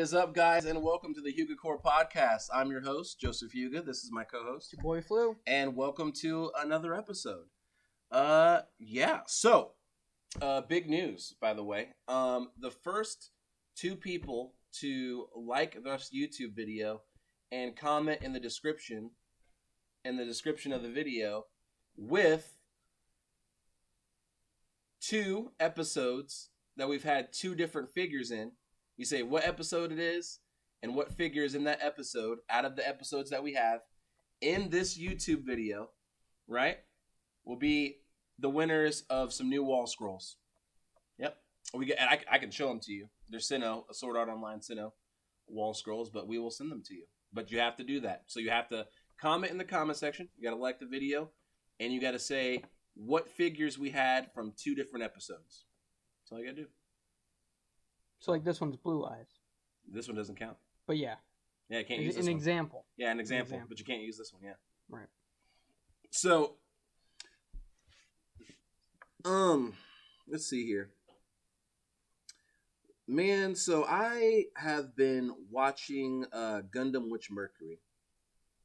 is up, guys, and welcome to the Huga Core Podcast. I'm your host, Joseph Huga. This is my co-host, Your boy Flu. and welcome to another episode. Big news, by the way. The first two people to like this YouTube video and comment in the description of the video with 2 episodes that we've had 2 different figures in. You say what episode it is and what figure is in that episode out of the episodes that we have in this YouTube video, right? Will be the winners of some new wall scrolls. Yep. I can show them to you. They're Sinnoh, a Sword Art Online Sinnoh wall scrolls, but we will send them to you. But you have to do that. So you have to comment in the comment section. You got to like the video, and you got to say what figures we had from 2 different episodes. That's all you got to do. So like this one's Blue Eyes. This one doesn't count. But yeah. Yeah, you can't use this an one. example. Yeah, an example, but you can't use this one, yeah. Right. So, let's see here. Man, so I have been watching Gundam Witch Mercury.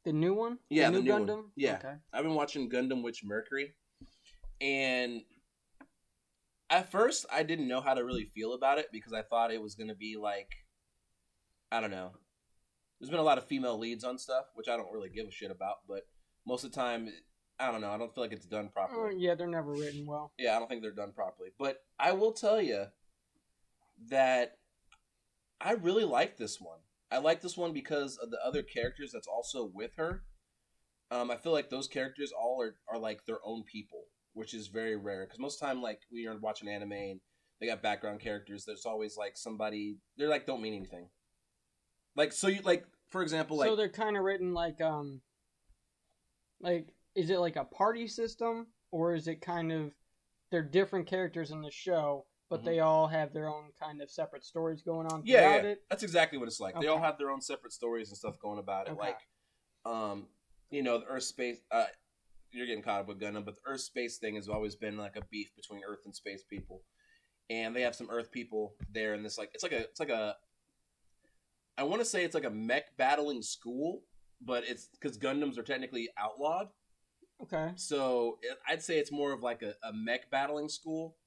The new one? Yeah, the new Gundam? one. Yeah. Okay. I've been watching Gundam Witch Mercury. And at first, I didn't know how to really feel about it because I thought it was going to be like, I don't know. There's been a lot of female leads on stuff, which I don't really give a shit about. But most of the time, I don't know. I don't feel like it's done properly. Yeah, they're never written well. Yeah, I don't think they're done properly. But I will tell you that I really like this one. I like this one because of the other characters that's also with her. I feel like those characters all are like their own people, which is very rare. Because most of the time, like, when you're watching anime and they got background characters, there's always, like, somebody... They're, like, don't mean anything. Like, so you, like, for example, like... So they're kind of written like, is it like a party system? Or is it kind of... They're different characters in the show, but they all have their own kind of separate stories going on throughout it? That's exactly what it's like. Okay. They all have their own separate stories and stuff going about it. Okay. Like, you know, the Earth space... you're getting caught up with Gundam, but the Earth space thing has always been like a beef between Earth and space people, and they have some Earth people there in this like it's like a I want to say it's like a mech battling school, but it's because Gundams are technically outlawed. Okay. So I'd say it's more of like a mech battling school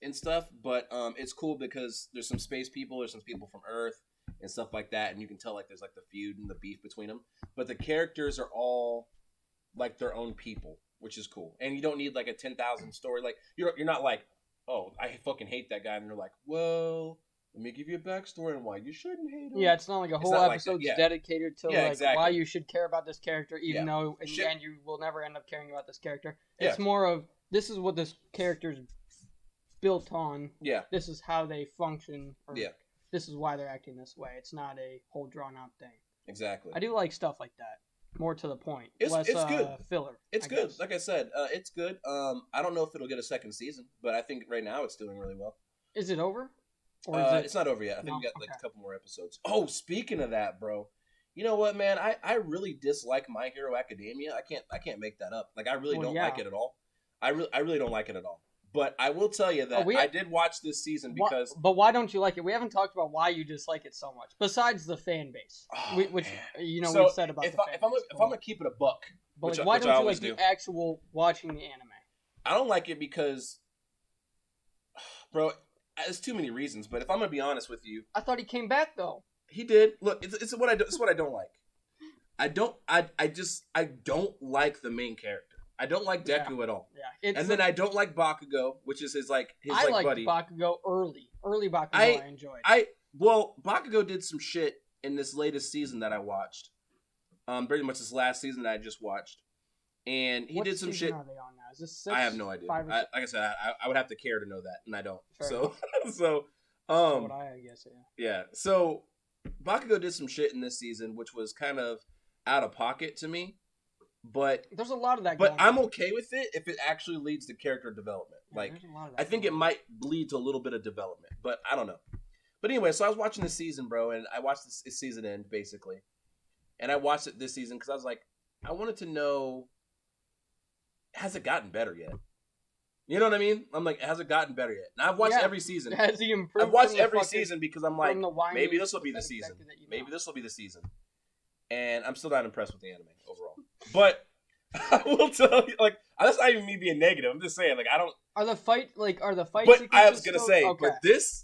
and stuff, but it's cool because there's some space people, there's some people from Earth and stuff like that, and you can tell like there's like the feud and the beef between them, but the characters are all like their own people, which is cool. And you don't need like a 10,000 story. Like you're not like, oh, I fucking hate that guy, and you're like, well, let me give you a backstory on why you shouldn't hate him. Yeah, it's not like a whole episode's dedicated to exactly. why you should care about this character, even though in the end you will never end up caring about this character. It's more of, this is what this character's built on. Yeah. This is how they function. Or this is why they're acting this way. It's not a whole drawn out thing. Exactly. I do like stuff like that. More to the point. It's good. Filler. It's good. Guess. Like I said, it's good. I don't know if it'll get a second season, but I think right now it's doing really well. Is it over? Or is it's not over yet. I think we got like a couple more episodes. Oh, speaking of that, bro. You know what, man? I really dislike My Hero Academia. I can't make that up. Like I really don't like it at all. I really don't like it at all. But I will tell you that I did watch this season because... But why don't you like it? We haven't talked about why you dislike it so much. Besides the fan base. Which, you know, we've said about the fan base. If I'm going to keep it a buck, but why don't you like the actual watching the anime? I don't like it because... Bro, there's too many reasons. But if I'm going to be honest with you... I thought he came back, though. He did. Look, it's what I don't like. I don't like the main character. I don't like Deku at all. Yeah. And then I don't like Bakugo, which is his buddy. I liked Bakugo early. Early Bakugo I enjoyed. Bakugo did some shit in this latest season that I watched. Pretty much this last season that I just watched. And he did some shit. What season are they on now? Is this 6? I have no idea. Like I said, I would have to care to know that, and I don't. Fair so what I guess, yeah. So Bakugo did some shit in this season, which was kind of out of pocket to me. But there's a lot of that. But I'm okay with it if it actually leads to character development. Yeah, like I think it might lead to a little bit of development, but I don't know. But anyway, so I was watching this season, bro, and I watched this season end basically, and I watched it this season because I was like, I wanted to know, has it gotten better yet? You know what I mean? I'm like, has it gotten better yet? And I've watched every season. Has he improved? I've watched every season because I'm like, maybe this will be the season. Maybe this will be the season. And I'm still not impressed with the anime overall. But I will tell you, like, that's not even me being negative. I'm just saying, like, I don't. Are the fight But I was gonna say, okay. but this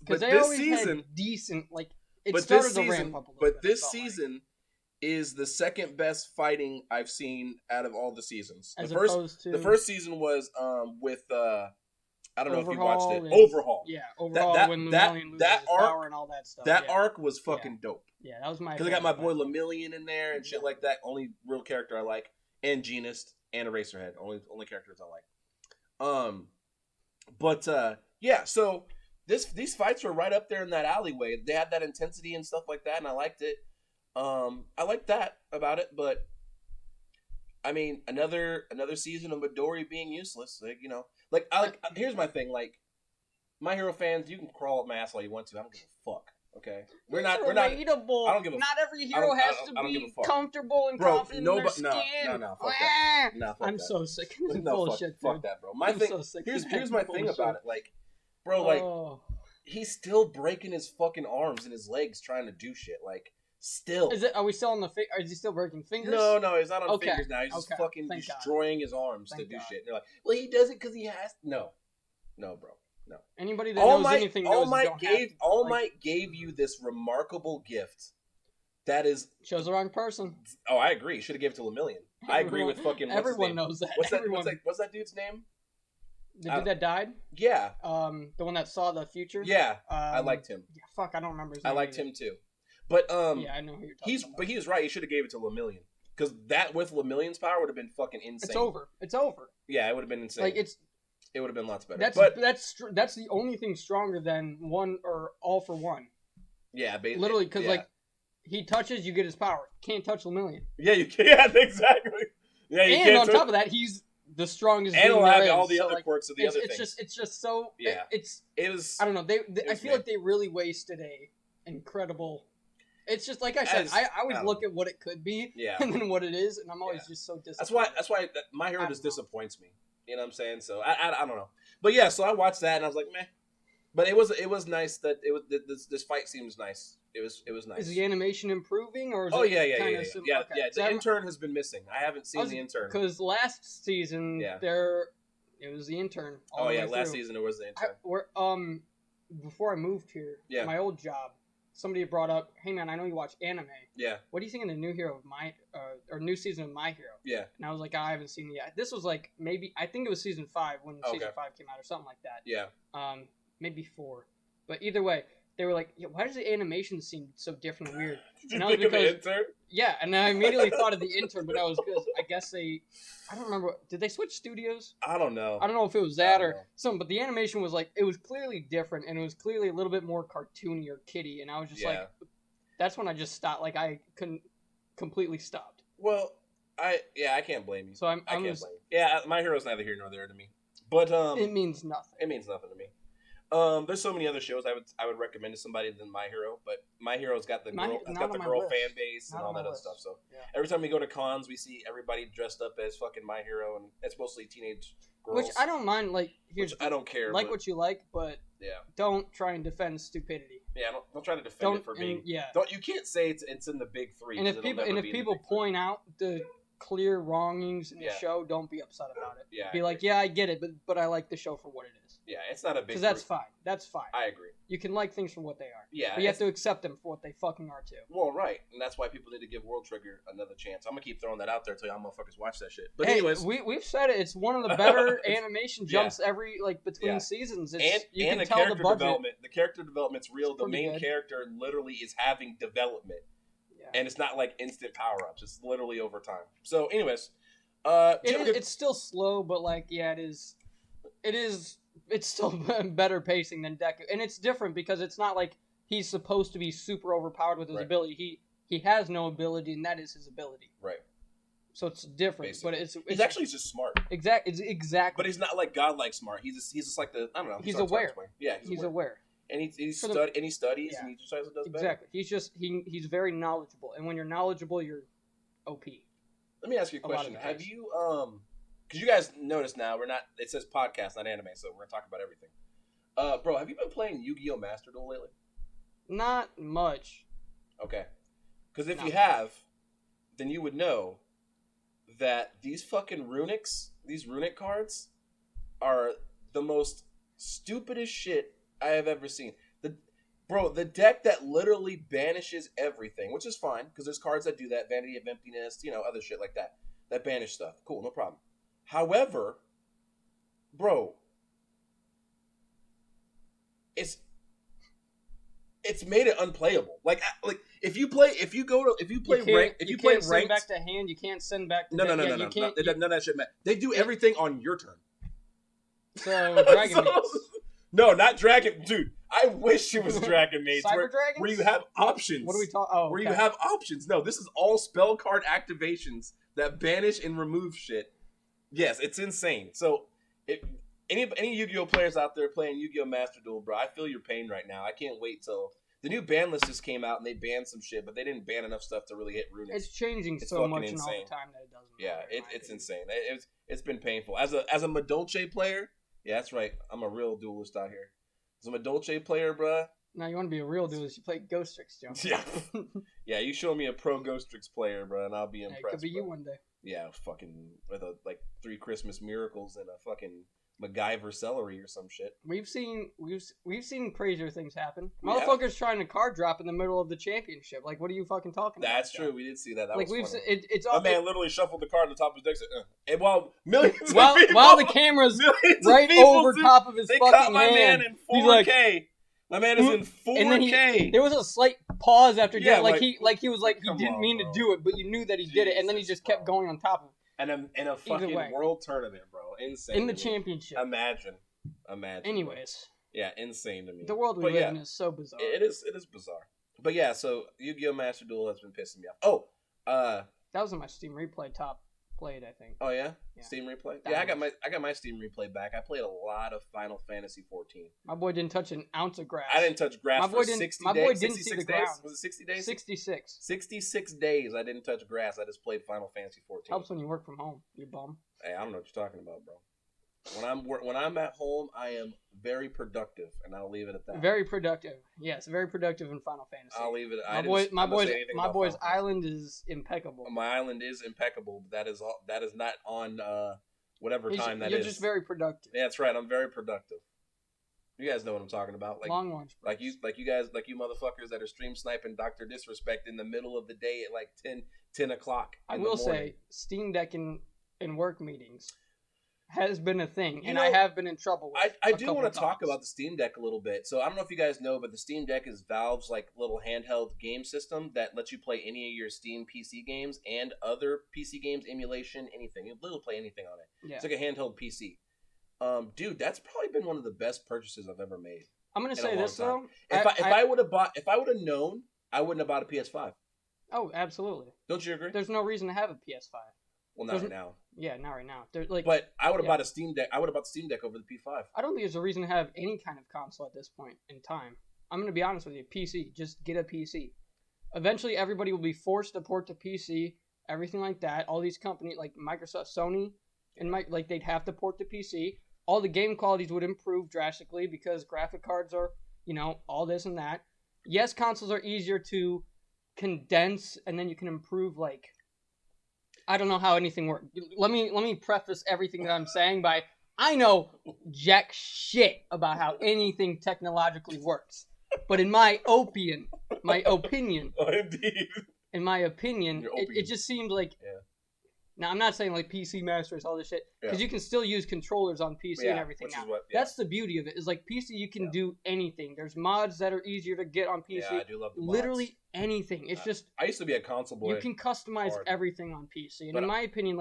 season, decent, like, it started to ramp up a little bit. But this season is the second best fighting I've seen out of all the seasons. The first season was with I don't know if you watched it. Overhaul. Yeah, Overhaul when Lemillion loses his power and all that stuff. That arc was fucking dope. Yeah, that was my. Because I got my boy Lemillion in there and shit like that. Only real character I like, and Genist and Eraserhead. Only characters I like. But yeah. So these fights were right up there in that alleyway. They had that intensity and stuff like that, and I liked it. I like that about it, but I mean, another season of Midori being useless. Like, you know, like here's my thing. Like, My Hero fans, you can crawl up my ass all you want to. I don't give a fuck. Okay, we're not. I don't give a. Not every hero has to be comfortable and confident in their skin. No, fuck that. No, fuck I'm that. So sick of this bullshit. Fuck that, bro. My thing. Here's my thing about it. Like, bro, like he's still breaking his fucking arms and his legs trying to do shit. Like. Still, are we still on the? Is he still breaking fingers? No, he's not on fingers now. He's just fucking destroying his arms to do shit. And they're like, well, he does it because he has. No, bro, no. Anybody that knows anything knows All Might gave you this remarkable gift. That is shows the wrong person. Oh, I agree. Should have given it to Lemillion. I agree with fucking. Everyone knows that. What's that dude's name? The dude that died? Yeah. The one that saw the future? Yeah. I liked him. Yeah, fuck, I don't remember his name. I liked him too. But yeah, I know who you're talking about. But he was right. He should have gave it to Lemillion because that with Lemillion's power would have been fucking insane. It's over. Yeah, it would have been insane. Like it would have been lots better. That's the only thing stronger than one or all for one. Yeah, basically. Literally, because like he touches, you get his power. Can't touch Lemillion. Yeah, you can't. Yeah, exactly. Yeah, you and on top of that, he's the strongest. And he'll have all the other quirks of the other things. It's just so. Yeah. It was. I don't know. I feel like they really wasted a incredible. It's just like I said. I always look at what it could be, and then what it is, and I'm always just so disappointed. That's why My Hero just disappoints me. You know what I'm saying? So I don't know. But yeah, so I watched that and I was like, meh. But it was nice that this fight seems nice. It was nice. Is the animation improving or? Is Yeah. The intern has been missing. I haven't seen the intern because last season it was the intern. Last season it was the intern. Before I moved here, my old job. Somebody brought up, hey man, I know you watch anime. Yeah. What do you think of the new hero of new season of My Hero? Yeah. And I was like, I haven't seen it yet. This was like I think it was season 5 when season 5 came out or something like that. Yeah. Maybe 4, but either way, they were like, why does the animation seem so different and weird? And that was because the intern? Yeah, and I immediately thought of the intern, but that was because I guess I don't remember. Did they switch studios? I don't know. I don't know if it was that or something, but the animation was like, it was clearly different, and it was clearly a little bit more cartoony or kiddie, and I was just like, that's when I just stopped. Like, I couldn't completely stopped. Well, I can't blame you. So I can't blame you. Yeah, My Hero's neither here nor there to me. But it means nothing. It means nothing to me. There's so many other shows I would recommend to somebody than My Hero, but My Hero's got the girl fan base and all that other stuff. So every time we go to cons, we see everybody dressed up as fucking My Hero, and it's mostly teenage girls. Which I don't mind. Like, I don't care. Like what you like, but don't try and defend stupidity. Yeah, don't try to defend it for being. You can't say it's in the big 3. And if people point out the clear wrongings in the show, don't be upset about it. Yeah, be like, I get it, but I like the show for what it is. Yeah, it's not a big. Because that's fine. That's fine. I agree. You can like things for what they are. Yeah, but you have to accept them for what they fucking are too. Well, right, and that's why people need to give World Trigger another chance. I'm gonna keep throwing that out there till y'all motherfuckers watch that shit. But anyways, we've said it. It's one of the better animation jumps every between seasons. You can tell the budget. Development. The character development's real. The main character literally is having development, and it's not like instant power ups. It's literally over time. So, anyways, it's still slow, but it is. It's still better pacing than Deku, and it's different because it's not like he's supposed to be super overpowered with his ability. He has no ability, and that is his ability. Right. So it's different, basically. But it's actually just smart. Exactly. But he's not like godlike smart. He's just like I don't know. He's aware. Yeah, he's aware. And he studies and he just does better. Exactly. He's very knowledgeable, and when you're knowledgeable, you're OP. Let me ask you a question. Have you because you guys notice now we're not. It says podcast, not anime, so we're gonna talk about everything. Bro, have you been playing Yu-Gi-Oh! Master Duel lately? Not much. Okay, because if you have, then you would know that these fucking these runic cards, are the most stupidest shit I have ever seen. The deck that literally banishes everything, which is fine, because there's cards that do that, Vanity of Emptiness, other shit like that. That banish stuff. Cool, no problem. However, bro, it's made it unplayable. Like if you play ranked, send back to hand, you can't send back to no. None of that shit matters. They do everything on your turn. So Dragon Mates. No, not Dragon, dude. I wish it was Dragon Mates. Cyber Dragons? Where you have options. What are we talking? Oh, where you have options. No, this is all spell card activations that banish and remove shit. Yes, it's insane. So, any Yu-Gi-Oh players out there playing Yu-Gi-Oh Master Duel, bro, I feel your pain right now. I can't wait till the new ban list just came out and they banned some shit, but they didn't ban enough stuff to really hit Runic. It's changing so much in all the time that it doesn't. Yeah, it's insane. It's been painful. As a Madolche player, yeah, that's right. I'm a real duelist out here. As a Madolche player, bruh. Now you want to be a real duelist, you play Ghost Tricks, Joe. Yeah. Yeah, you show me a pro Ghost Tricks player, bruh, and I'll be impressed. It could be you one day. Yeah, fucking with 3 Christmas miracles and a fucking MacGyver celery or some shit. We've seen crazier things happen. Motherfuckers trying to card drop in the middle of the championship. Like, what are you fucking talking about? That's true. We did see that. That like was funny. It's all. A man literally shuffled the card on the top of his deck. And while millions while the camera's right over top of his fucking my hand, man in 4K. Like, my man is in 4K. And then there was a slight pause after that. He was like he didn't mean to do it, but you knew that he did it, and then he just kept going on top of it. And in a fucking world tournament, bro. Insane. In the championship. Imagine. Anyways. Yeah, insane to me. The world we live in is so bizarre. It is bizarre. But yeah, so Yu-Gi-Oh! Master Duel has been pissing me off. That was in my Steam Replay top played, I think. Oh yeah? Steam Replay? Yeah, I got my Steam Replay back. I played a lot of Final Fantasy 14. My boy didn't touch an ounce of grass. I didn't touch grass for 60 days. My boy didn't see the ground. Was it 60 days? 66. 66 days I didn't touch grass. I just played Final Fantasy 14. Helps when you work from home, you bum. Hey, I don't know what you're talking about, bro. When I'm at home, I am very productive, and I'll leave it at that. Very productive. Yes, very productive in Final Fantasy. I'll leave it. My boy's island is impeccable. My island is impeccable. But that is not on whatever time that is. You're just very productive. Yeah, that's right. I'm very productive. You guys know what I'm talking about. Like long lunch breaks. Like you motherfuckers that are stream sniping Dr. Disrespect in the middle of the day at like 10 o'clock. I will say, Steam Deck in work meetings has been a thing, and I have been in trouble with I do want to talk about the Steam Deck a little bit. So I don't know if you guys know, but the Steam Deck is Valve's like little handheld game system that lets you play any of your Steam PC games and other PC games, emulation, anything. You literally play anything on it. Yeah. It's like a handheld PC. Dude, that's probably been one of the best purchases I've ever made. I'm gonna say this though. If I would have known, I wouldn't have bought a PS5. Oh, absolutely. Don't you agree? There's no reason to have a PS5. Well, not right now. Yeah, not right now. But I would have bought a Steam Deck. I would have bought the Steam Deck over the P5. I don't think there's a reason to have any kind of console at this point in time. I'm going to be honest with you. PC. Just get a PC. Eventually, everybody will be forced to port to PC. Everything like that. All these companies like Microsoft, Sony, and they'd have to port to PC. All the game qualities would improve drastically because graphic cards are, all this and that. Yes, consoles are easier to condense, and then you can improve I don't know how anything works. Let me preface everything that I'm saying by I know jack shit about how anything technologically works. But in my opinion, oh, indeed. In my opinion, it just seems like Now, I'm not saying PC Masters, all this shit, because you can still use controllers on PC and everything now. That's the beauty of it. Is PC, you can do anything. There's mods that are easier to get on PC. Yeah, I do love the mods. Literally anything. It's just... I used to be a console boy. You can customize everything on PC. And in my opinion,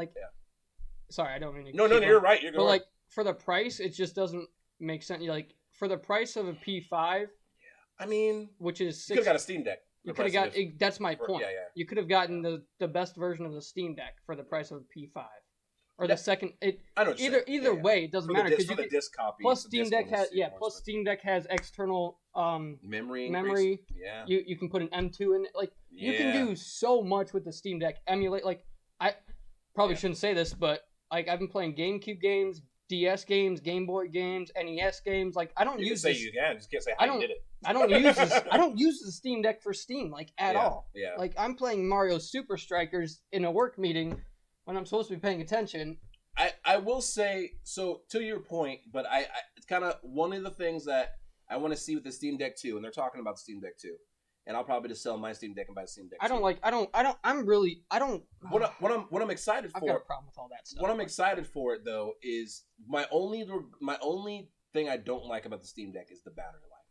Sorry, I don't mean to... No, you're right. You're but, for the price, it just doesn't make sense. For the price of a P5... I mean... Which is... You could have got a Steam Deck. You could have got. That's my point. Yeah. You could have gotten the best version of the Steam Deck for the price of a P5, or the second. I know. Either way, it doesn't matter because you the disc copy. Plus, Steam Deck has Steam Deck has external memory. Yeah. You can put an M2 in it. You can do so much with the Steam Deck. Emulate. I probably shouldn't say this, but like I've been playing GameCube games, DS games, Game Boy games, NES games. Like I don't use this. You can just can't say how you did it. I don't use this. I don't use the Steam Deck for Steam like at all. Yeah. Like I'm playing Mario Super Strikers in a work meeting when I'm supposed to be paying attention. I will say, so to your point, but I it's kind of one of the things that I want to see with the Steam Deck 2, and they're talking about the Steam Deck 2, and I'll probably just sell my Steam Deck and buy the Steam Deck 2. What I'm excited for. I've got a problem with all that stuff. What I'm excited for it though is my only thing I don't like about the Steam Deck is the battery life.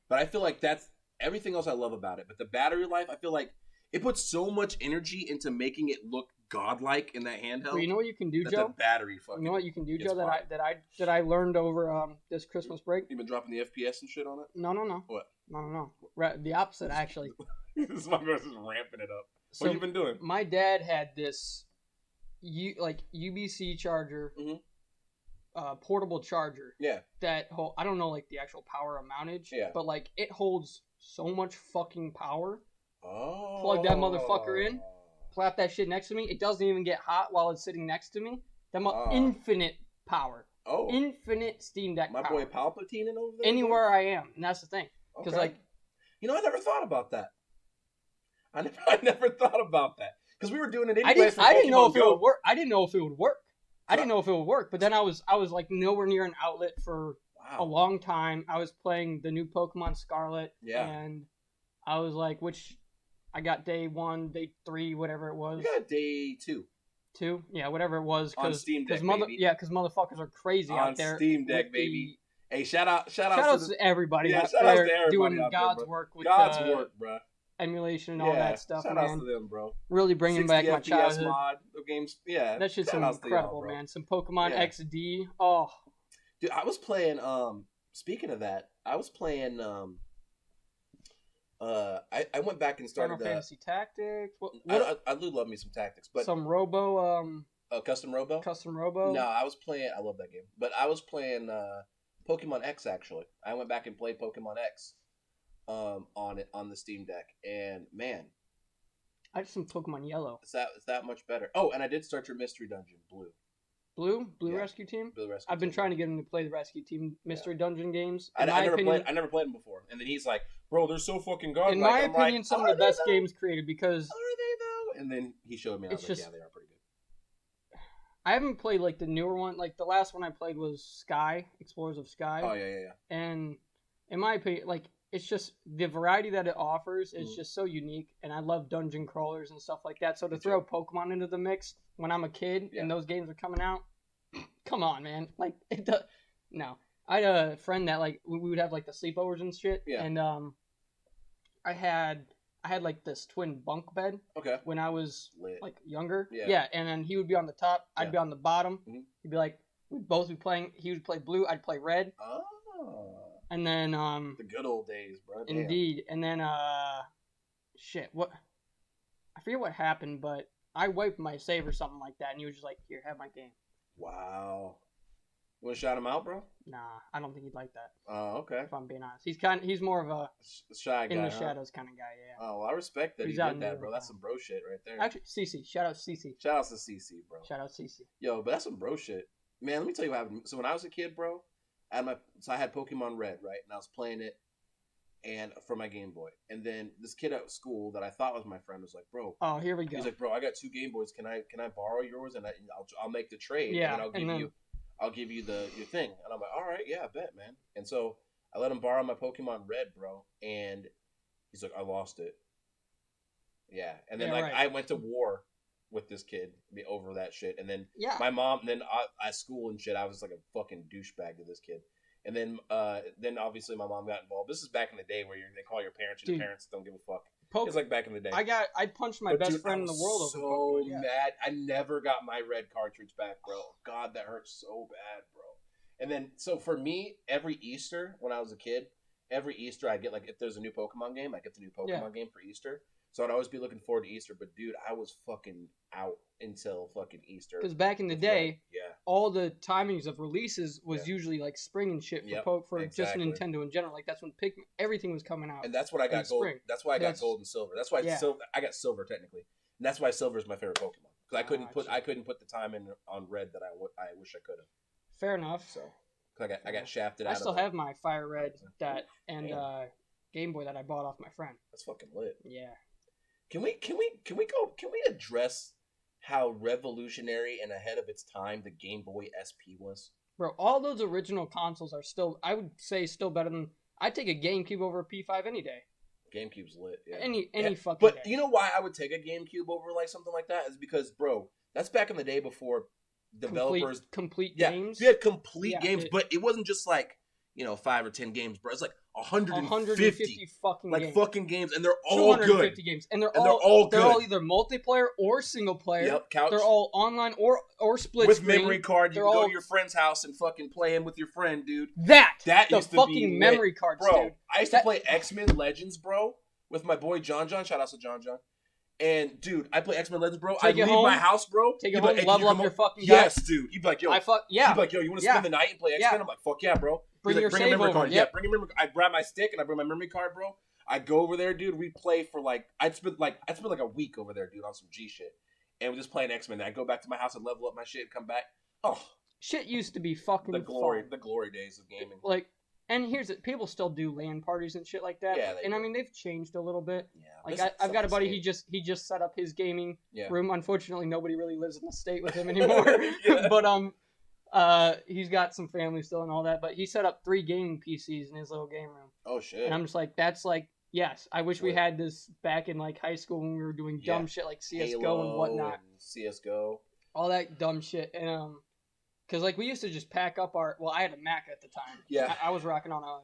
But I feel like that's everything else I love about it. But the battery life, I feel like it puts so much energy into making it look godlike in that handheld. Well, you know what you can do, Joe? The battery fucking. You know what you can do, Joe? That I learned over this Christmas break. You've been dropping the FPS and shit on it. No. What? No. The opposite, actually. This motherfucker's just ramping it up. So what you been doing? My dad had this, UBC charger, portable charger. Yeah. That I don't know like the actual power amountage. Yeah. But like it holds so much fucking power. Oh. Plug that motherfucker in. Clap that shit next to me. It doesn't even get hot while it's sitting next to me. Infinite power. Oh. Infinite Steam Deck power. My boy Palpatine over there? Anywhere I am. And that's the thing. Because like... You know, I never thought about that. I never thought about that. Because we were doing it anyway. I didn't know if it would work. I didn't know if it would work. But then I was like nowhere near an outlet for a long time. I was playing the new Pokemon Scarlet. Yeah. And I was like, I got day 1, day 3, whatever it was. You got day 2. 2? Yeah, whatever it was. On Steam Deck, baby. Yeah, because motherfuckers are crazy out there. On Steam Deck, baby. Hey, shout out to everybody out there doing God's work with bro. Emulation and all that stuff, shout man. Shout out to them, bro. Really bringing back my childhood. Mod, the games, yeah. That shit's incredible, man. Some Pokemon XD. Oh. Dude, I was playing, speaking of that, I was playing, I went back and started Final Fantasy Tactics. I do love me some Tactics, but some Robo. Custom Robo. Custom Robo. No, I was playing. I love that game, but I was playing Pokemon X actually. I went back and played Pokemon X, on the Steam Deck, and man, I did some Pokemon Yellow. It's that much better. Oh, and I did start your Mystery Dungeon Blue Rescue Team. Blue Rescue. I've been trying to get him to play the Rescue Team Mystery Dungeon games. I never played them before, and then he's like, "Bro, they're so fucking godlike." In my opinion, some of the best games created because. Are they though? And then he showed me. And I was like, yeah, they are pretty good. I haven't played like the newer one. Like the last one I played was Sky, Explorers of Sky. Oh yeah. And in my opinion, like it's just the variety that it offers is just so unique, and I love dungeon crawlers and stuff like that. So to throw Pokemon into the mix when I'm a kid and those games are coming out, come on, man! Like it does. No, I had a friend that like we would have like the sleepovers and shit, and I had like this twin bunk bed. Okay. When I was like younger. Yeah. Yeah, and then he would be on the top, I'd be on the bottom. Mm-hmm. He'd be like, we'd both be playing. He would play blue, I'd play red. Oh. And then the good old days, bro. Damn. Indeed. And then what? I forget what happened, but I wiped my save or something like that, and he was just like, "Here, have my game." Wow. You want to shout him out, bro? Nah, I don't think he'd like that. Oh, okay. If I'm being honest, he's more of a shy guy, in the shadows kind of guy. Yeah. Oh, well, I respect that he did that, bro. That's some bro shit right there. Actually, CC, shout out CC. Shout out to CC, bro. Shout out CC. Yo, but that's some bro shit, man. Let me tell you what happened. So when I was a kid, bro, I had Pokemon Red, right, and I was playing it, and for my Game Boy, and then this kid at school that I thought was my friend was like, "Bro, oh, here we go." He's like, "Bro, I got 2 Game Boys. Can I borrow yours and I'll make the trade? Yeah, and I'll give you your thing." And I'm like, "All right, yeah, I bet, man." And so I let him borrow my Pokemon Red, bro, and he's like, "I lost it." Yeah, and then I went to war with this kid over that shit, and then my mom, and then at school and shit, I was like a fucking douchebag to this kid. And then obviously my mom got involved. This is back in the day where they call your parents, and your parents don't give a fuck. It's like back in the day. I punched my best friend in the world over Pokemon. So mad. I never got my red cartridge back, bro. God, that hurts so bad, bro. And then, so for me, every Easter when I was a kid, every Easter I'd get like, if there's a new Pokemon game, I get the new Pokemon game for Easter. So I'd always be looking forward to Easter. But dude, I was fucking out until fucking Easter. Because back in the day, all the timings of releases was usually like spring and shit for just Nintendo in general. Like that's when everything was coming out. And that's what I got gold. That's why I got gold and silver. That's why I got silver technically. And that's why silver is my favorite Pokemon. because I couldn't put the time in on Red that I wish I could have. Fair enough. So I got shafted. I still have my Fire Red and Game Boy that I bought off my friend. That's fucking lit. Yeah. Can we address how revolutionary and ahead of its time the Game Boy SP was? Bro, all those original consoles are still, I would say, still better than. I'd take a GameCube over a P5 any day. GameCube's lit. Yeah. Any fucking. But day. You know why I would take a GameCube over like something like that is because, bro, that's back in the day before developers complete games. We had complete games, but it wasn't just like 5 or 10 games, bro. It's like 150 fucking like games. fucking games, and they're all good. Games, and they're all good. They're all either multiplayer or single player. Yep, couch. They're all online or split with screen. memory card. You can go to your friend's house and fucking play him with your friend, dude. That used to be fucking memory cards, bro. Dude. I used to play X-Men Legends, bro, with my boy John. Shout out to John. And dude, I play X-Men Legends, bro. I leave my house, bro. Take it home, level up your fucking guy. Yes, dude. He'd be like, yo. He'd be like, yo, you want to spend the night and play X-Men? I'm like, fuck yeah, bro. Bring your bring a memory card. Yep. Yeah, bring a memory card. I grab my stick and I bring my memory card, bro. I go over there, dude. We play for I'd spend like a week over there, dude, on some G shit. And we just playing X-Men. I go back to my house and level up my shit and come back. Oh. Shit used to be fucking the glory days of gaming. Like, and here's it. People still do LAN parties and shit like that. Yeah, and I mean, they've changed a little bit. Yeah. Like, I've got a buddy. He just set up his gaming room. Unfortunately, nobody really lives in the state with him anymore. But he's got some family still and all that. But he set up 3 gaming PCs in his little game room. Oh shit. And I'm just like, that's like, yes. I wish we had this back in like high school when we were doing dumb shit like CS:GO Halo and whatnot. And CS:GO. All that dumb shit and because, like, we used to just pack up I had a Mac at the time. Yeah. I was rocking on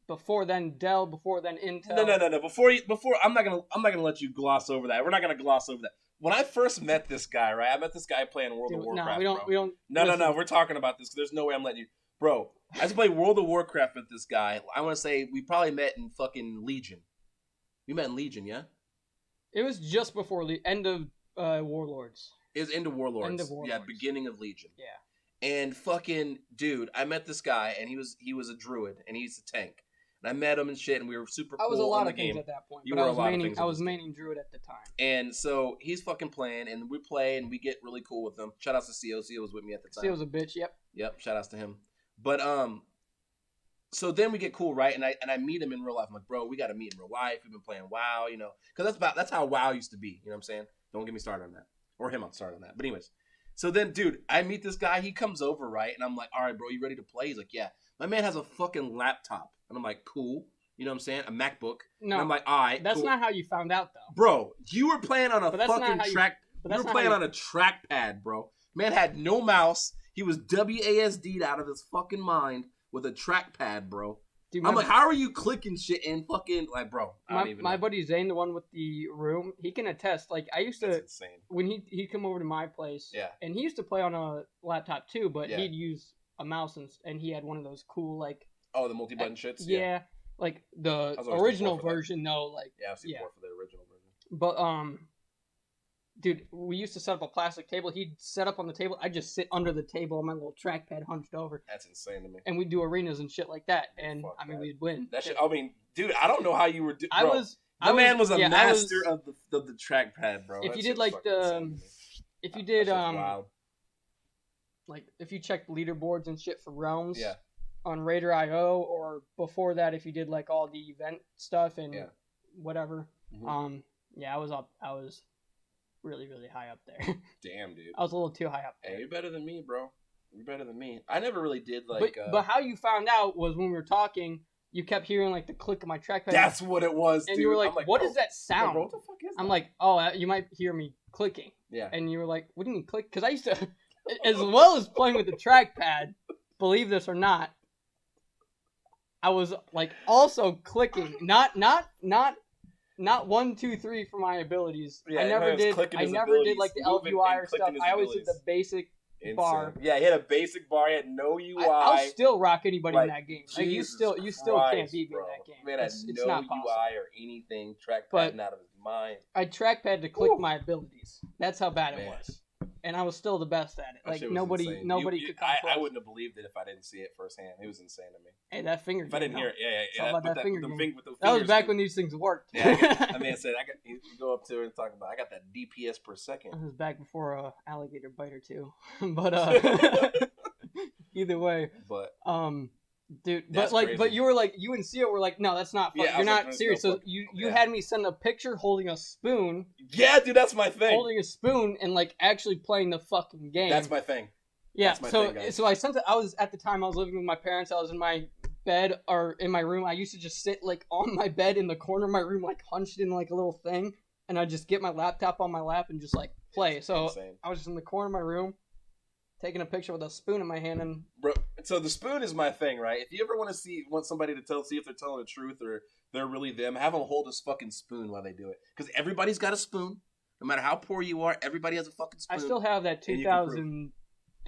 before then Dell, before then Intel. No. Before, I'm not gonna let you gloss over that. We're not gonna gloss over that. When I first met this guy, right? I met this guy playing World of Warcraft. No, we don't. No. We're talking about this. There's no way I'm letting you. Bro, I used to play World of Warcraft with this guy. I want to say we probably met in fucking Legion. We met in Legion, yeah? It was just before the end of Warlords. It was end of Warlords. Yeah, beginning of Legion. Yeah. And fucking dude, I met this guy, and he was a druid, and he's a tank. And I met him and shit, and we were super cool. I was a lot on the of things game. at that point. You were a lot of things. I was maining druid at the time. And so he's fucking playing, and we play, and we get really cool with him. Shout outs to CO. CO was with me at the time. CO was a bitch. Yep. Shout outs to him. But so then we get cool, right? And I meet him in real life. I'm like, bro, we got to meet in real life. We've been playing WoW, because that's how WoW used to be. You know what I'm saying? Don't get me started on that, or him. I'll start on that. But anyways. So then, dude, I meet this guy. He comes over, right? And I'm like, all right, bro, you ready to play? He's like, yeah. My man has a fucking laptop. And I'm like, cool. You know what I'm saying? A MacBook. No. And I'm like, all right, that's cool. not how you found out, though. Bro, you were playing on a fucking track. You were playing on a trackpad, bro. Man had no mouse. He was WASD'd out of his fucking mind with a trackpad, bro. Dude, I'm like, how are you clicking shit and fucking like, bro? My buddy Zane, the one with the room, he can attest. Like, I used to, that's insane. When he'd come over to my place, and he used to play on a laptop too, but he'd use a mouse and he had one of those cool like. Oh, the multi-button shits. Yeah, like the original version, though. Like, I've seen more for the original version. But dude, we used to set up a plastic table. He'd set up on the table. I'd just sit under the table on my little trackpad hunched over. That's insane to me. And we'd do arenas and shit like that. And, we'd win. That shit, I mean, dude, I don't know how you were... The man was a master of the trackpad, bro. If you did, like, if you did, like, if you checked leaderboards and shit for realms on Raider.io, or before that, if you did, like, all the event stuff and whatever, I was really, really high up there. Damn, dude. I was a little too high up there. Hey, you're better than me, bro. You're better than me. I never really did, like... But how you found out was when we were talking, you kept hearing, like, the click of my trackpad. That's what it was, and dude. You were like, what is that sound? Bro, what the fuck is that? I'm like, oh, you might hear me clicking. Yeah. And you were like, what do you mean click? Because I used to, as well as playing with the trackpad, believe this or not, I was, like, also clicking. Not 1, 2, 3 for my abilities. Yeah, I never did like the LUI or stuff. I always did the basic bar. Yeah, he had a basic bar. He had no UI. I'll still rock anybody in that game. Like, you still can't beat me in that game. Man had no not UI or anything. Trackpad out of his mind. I trackpad to click my abilities. That's how bad it was. and I was still the best at it. Like nobody could come close. I wouldn't have believed it if I didn't see it firsthand. It was insane to me. Hey, that finger. If I didn't hear it, yeah. That finger game. That was back when these things worked. Yeah, I mean, you go up to her and talk about. I got that DPS per second. It was back before alligator bite or two, but either way. But dude, but you were like, you and Sia were like, no, that's not fun. You're not serious. So you had me send a picture holding a spoon. Yeah, dude, that's my thing. Holding a spoon and like actually playing the fucking game. That's my thing. Yeah. So I sent it. I was living with my parents. I was in my bed or in my room. I used to just sit like on my bed in the corner of my room, like hunched in like a little thing, and I just get my laptop on my lap and just like play. So insane. I was just in the corner of my room, taking a picture with a spoon in my hand. And bro, so the spoon is my thing, right? If you ever want somebody to see if they're telling the truth or they're really them, have them hold this fucking spoon while they do it. Because everybody's got a spoon. No matter how poor you are, everybody has a fucking spoon. I still have that 2000.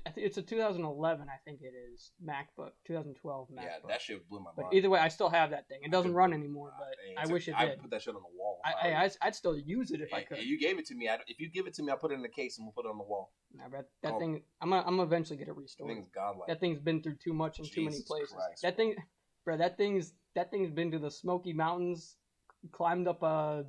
I think it's a 2011. I think it is MacBook 2012 MacBook. Yeah, that shit blew my mind. But either way, I still have that thing. It doesn't run anymore, but I wish it did. I put that shit on the wall. I'd still use it if I could. You gave it to me. If you give it to me, I'll put it in a case and we'll put it on the wall. Nah, but that thing, I'm eventually gonna restore. That thing's godlike. That thing's been through too much in too many places. Christ, that thing's been to the Smoky Mountains, climbed up a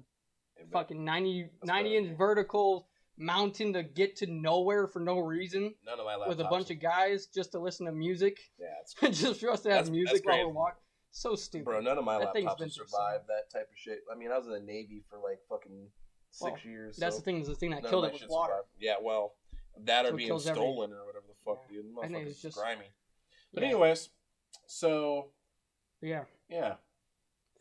fucking 90-inch vertical mountain to get to nowhere for no reason. None of my laptops. With a bunch of guys just to listen to music. Yeah, it's crazy. Just for us to have music while we're walking. So stupid. Bro, none of my laptops have survived that type of shit. I mean, I was in the Navy for like fucking 6 years. That's the thing that killed it was water. Yeah, well, that or being stolen or whatever the fuck, dude. Motherfucker's just grimy. But anyways, so... Yeah. Yeah.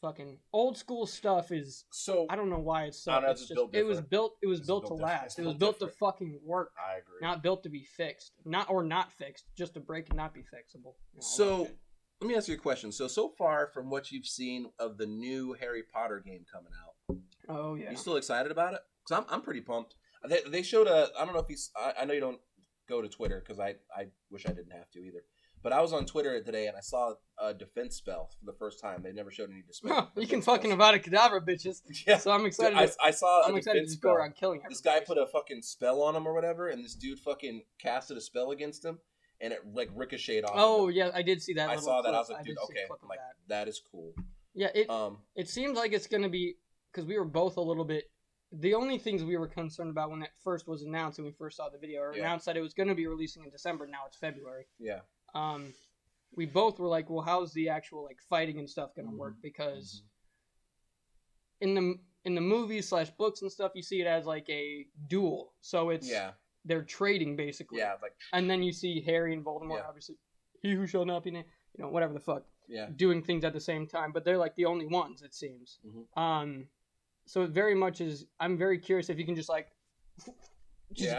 Fucking old school stuff is so. I don't know why it's so. I don't know, it's just it was built to last. It was built to fucking work. I agree. Not built to be fixed. Not fixed. Just to break and not be fixable. So let me ask you a question. So far from what you've seen of the new Harry Potter game coming out. Oh yeah. You still excited about it? Because I'm pretty pumped. They showed a. I don't know if he's. I know you don't go to Twitter because I wish I didn't have to either. But I was on Twitter today and I saw a defense spell for the first time. They never showed any defense. You can fucking Avada Kedavra, bitches. Yeah. So I'm excited. I saw. I'm excited to go around killing everybody. This guy put a fucking spell on him or whatever, and this dude fucking casted a spell against him, and it like ricocheted off. Oh yeah, I did see that. I saw that. I was like, dude, okay, like that is cool. Yeah, it seems like it's gonna be because we were both a little bit. The only things we were concerned about when it first was announced and we first saw the video, or announced that it was going to be releasing in December. Now it's February. Yeah. We both were like, well, how's the actual like fighting and stuff going to work? Because in the movies / books and stuff, you see it as like a duel. So it's they're trading basically. Yeah, like. And then you see Harry and Voldemort, obviously, he who shall not be named, whatever the fuck. Yeah. Doing things at the same time, but they're like the only ones, it seems. So it very much is. I'm very curious if you can just like. This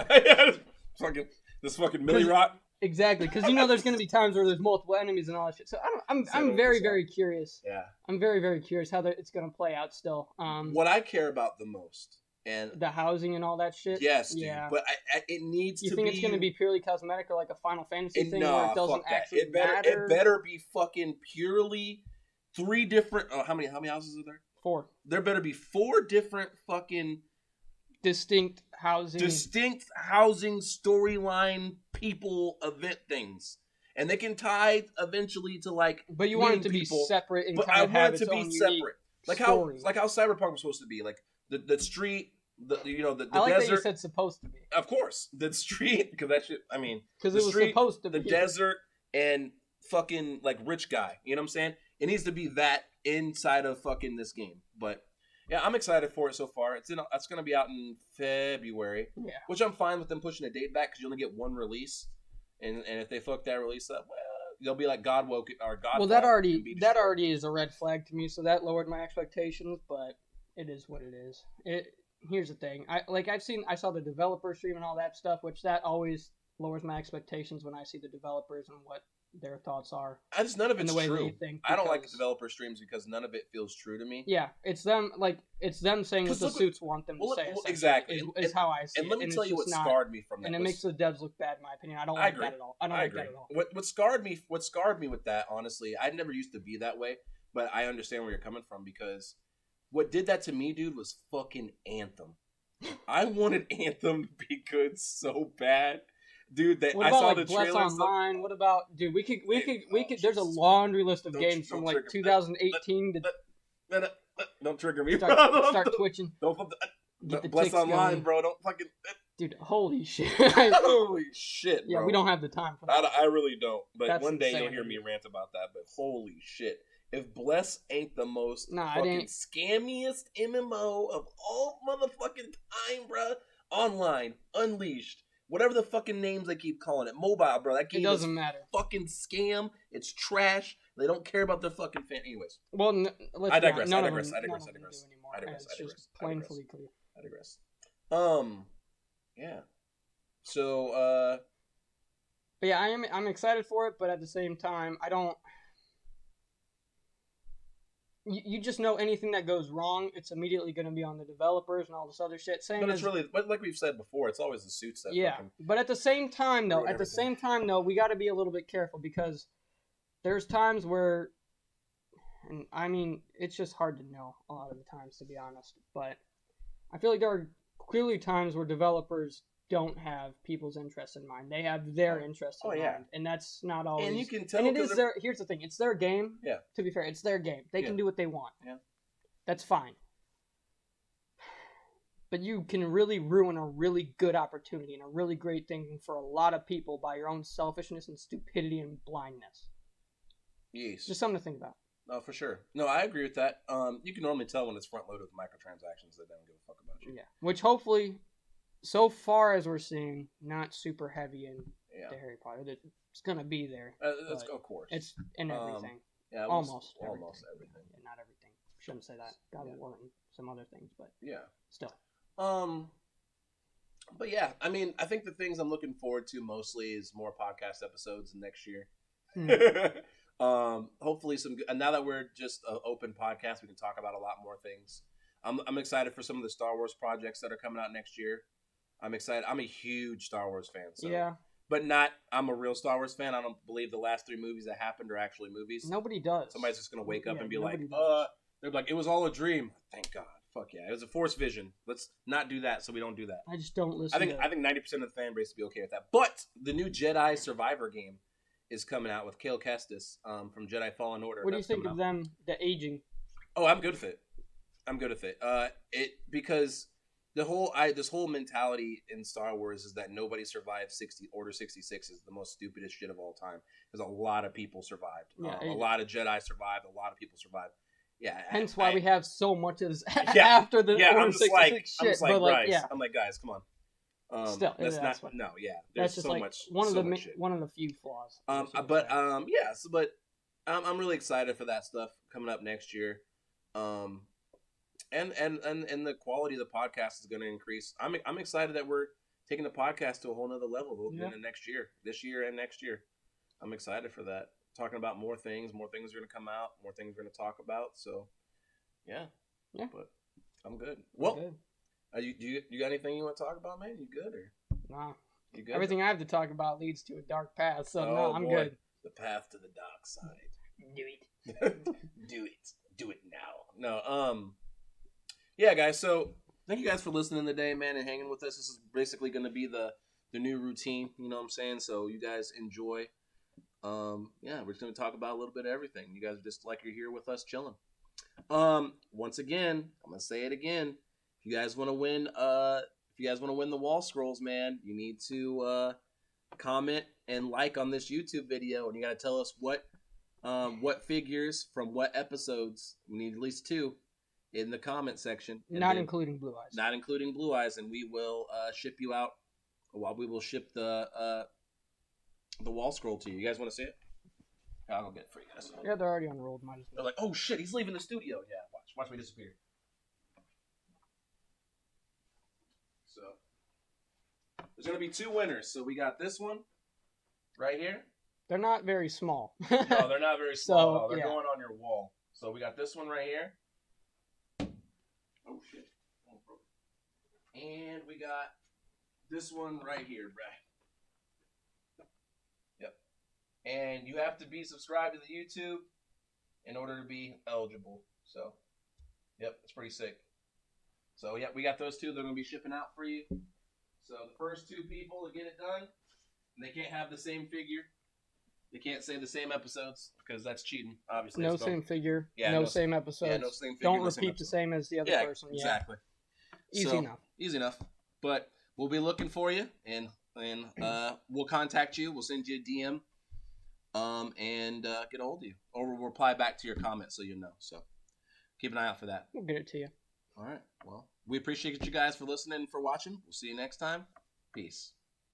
fucking Millie Rock. Exactly, because there's going to be times where there's multiple enemies and all that shit. So I'm very, very curious. Yeah. I'm very, very curious how it's going to play out still. What I care about the most and the housing and all that shit. Yes, dude. Yeah. But it needs to be. You think it's going to be purely cosmetic or like a Final Fantasy thing where it doesn't actually matter? It better be fucking purely 3 different. Oh, how many houses are there? 4. There better be 4 different fucking distinct housing storyline people event things, and they can tie eventually to like. But you want it to be separate, and but kind I of have want it to be separate, like story. how Cyberpunk was supposed to be, like the street, the I like desert. That you said supposed to be. Of course, the street, because that shit. I mean, because it was supposed to be the desert and fucking like rich guy. You know what I'm saying? It needs to be that inside of fucking this game, but. Yeah, I'm excited for it so far. It's going to be out in February, which I'm fine with them pushing a date back because you only get 1 release, and if they fuck that release up, well, they'll be like God woke or God. Well, that already is a red flag to me, so that lowered my expectations. But it is what it is. Here's the thing, I saw the developer stream and all that stuff, which that always lowers my expectations when I see the developers and what their thoughts are. None of it's true. I don't like the developer streams because none of it feels true to me. Yeah, it's them saying what the suits want them to say. Exactly. Is how I see it. And let me tell you what scarred me from that. And it makes the devs look bad, in my opinion. I don't like that at all. I agree. That at all. What scarred me with that, honestly, I never used to be that way, but I understand where you're coming from because what did that to me, dude, was fucking Anthem. I wanted Anthem to be good so bad. Dude, what about, I saw like, the Bless Online? What about, dude, we could there's a laundry list of games from like 2018 to... Don't trigger me. Start twitching. Don't Bless Online, going. Bro. Don't fucking... Dude, holy shit. Holy shit, bro. Yeah, we don't have the time for that. I really don't. But that's one day insane. You'll hear me rant about that. But holy shit. If Bless ain't the most fucking scammiest MMO of all motherfucking time, bro. Online, Unleashed, whatever the fucking names they keep calling it. Mobile, bro. That game doesn't matter. Fucking scam. It's trash. They don't care about their fucking fan. Anyways. Well, I digress. I digress. Painfully clear. I digress. Yeah. So, But yeah, I'm excited for it, but at the same time, I don't... You just know anything that goes wrong, it's immediately going to be on the developers and all this other shit. But it's really, but like we've said before, it's always the suits that... Yeah, but at the same time, though, we got to be a little bit careful, because there's times where... And I mean, it's just hard to know a lot of the times, to be honest. But I feel like there are clearly times where developers don't have people's interests in mind. They have their interests in mind. And that's not always... And you can tell... And it is their... Here's the thing. It's their game. Yeah. To be fair, it's their game. They can do what they want. Yeah. That's fine. But you can really ruin a really good opportunity and a really great thing for a lot of people by your own selfishness and stupidity and blindness. Yes. Just something to think about. No, for sure. No, I agree with that. You can normally tell when it's front-loaded with microtransactions that don't give a fuck about you. Yeah. Which hopefully, so far as we're seeing, not super heavy in the Harry Potter. It's going to be there. Of course. It's in everything. Yeah, almost everything. Yeah, not everything. Shouldn't say that. God of War and some other things, but still. But yeah, I mean, I think the things I'm looking forward to mostly is more podcast episodes next year. Hopefully some good, and now that we're just an open podcast, we can talk about a lot more things. I'm excited for some of the Star Wars projects that are coming out next year. I'm excited. I'm a huge Star Wars fan. So. Yeah. But I'm a real Star Wars fan. I don't believe the last 3 movies that happened are actually movies. Nobody does. Somebody's just going to wake up and be like, they're like, it was all a dream. Thank God. Fuck yeah. It was a force vision. Let's not do that so we don't do that. I just don't listen I think 90% of the fan base would be okay with that. But the new Jedi Survivor game is coming out with Cal Kestis from Jedi Fallen Order. What do you think of them, the aging? Oh, I'm good with it. Because this whole mentality in Star Wars is that nobody survived Order 66 is the most stupidest shit of all time. Because a lot of people survived. A lot of Jedi survived. A lot of people survived. Yeah. Hence why we have so much of this after the Order 66 shit. I'm like, guys, come on. Still, that's no. There's just so like much. One of the few flaws. I'm really excited for that stuff coming up next year. And the quality of the podcast is going to increase. I'm excited that we're taking the podcast to a whole nother level in the this year and next year. I'm excited for that. Talking about more things are going to come out, more things we're going to talk about. So, yeah. But I'm good. Well, you got anything you want to talk about, man? You good or? Nah. You good? Everything I have to talk about leads to a dark path, so no, I'm good. The path to the dark side. Do it. Do it. Do it now. No. Yeah, guys. So thank you guys for listening today, man, and hanging with us. This is basically going to be the new routine. You know what I'm saying? So you guys enjoy. We're just going to talk about a little bit of everything. You guys are just like you're here with us chilling. Once again, I'm going to say it again. If you guys want to win the wall scrolls, man, you need to comment and like on this YouTube video, and you got to tell us what figures from what episodes. We need at least 2 in the comment section. Not including Blue Eyes. Not including Blue Eyes, and we will ship you out. Well, we will ship the wall scroll to you. You guys want to see it? I'll go get it for you guys. Yeah, they're already unrolled. Might as well. They're like, oh shit, he's leaving the studio. Yeah, watch me disappear. So there's gonna be 2 winners. So we got this one right here. They're not very small. No, they're not very small. They're going on your wall. So we got this one right here. Oh shit. And we got this one right here, bruh. Yep. And you have to be subscribed to the YouTube in order to be eligible. So, yep, it's pretty sick. So yeah, we got those two. They're gonna be shipping out for you. So the first 2 people to get it done, and they can't have the same figure. They can't say the same episodes because that's cheating. Obviously, no same figure. Yeah, no same episodes. Yeah, no same figure. Don't repeat the same as the other person. Yeah, exactly. Easy enough. Easy enough. But we'll be looking for you, and we'll contact you. We'll send you a DM, and get a hold of you, or we'll reply back to your comments so you know. So keep an eye out for that. We'll get it to you. All right. Well, we appreciate you guys for listening and for watching. We'll see you next time. Peace.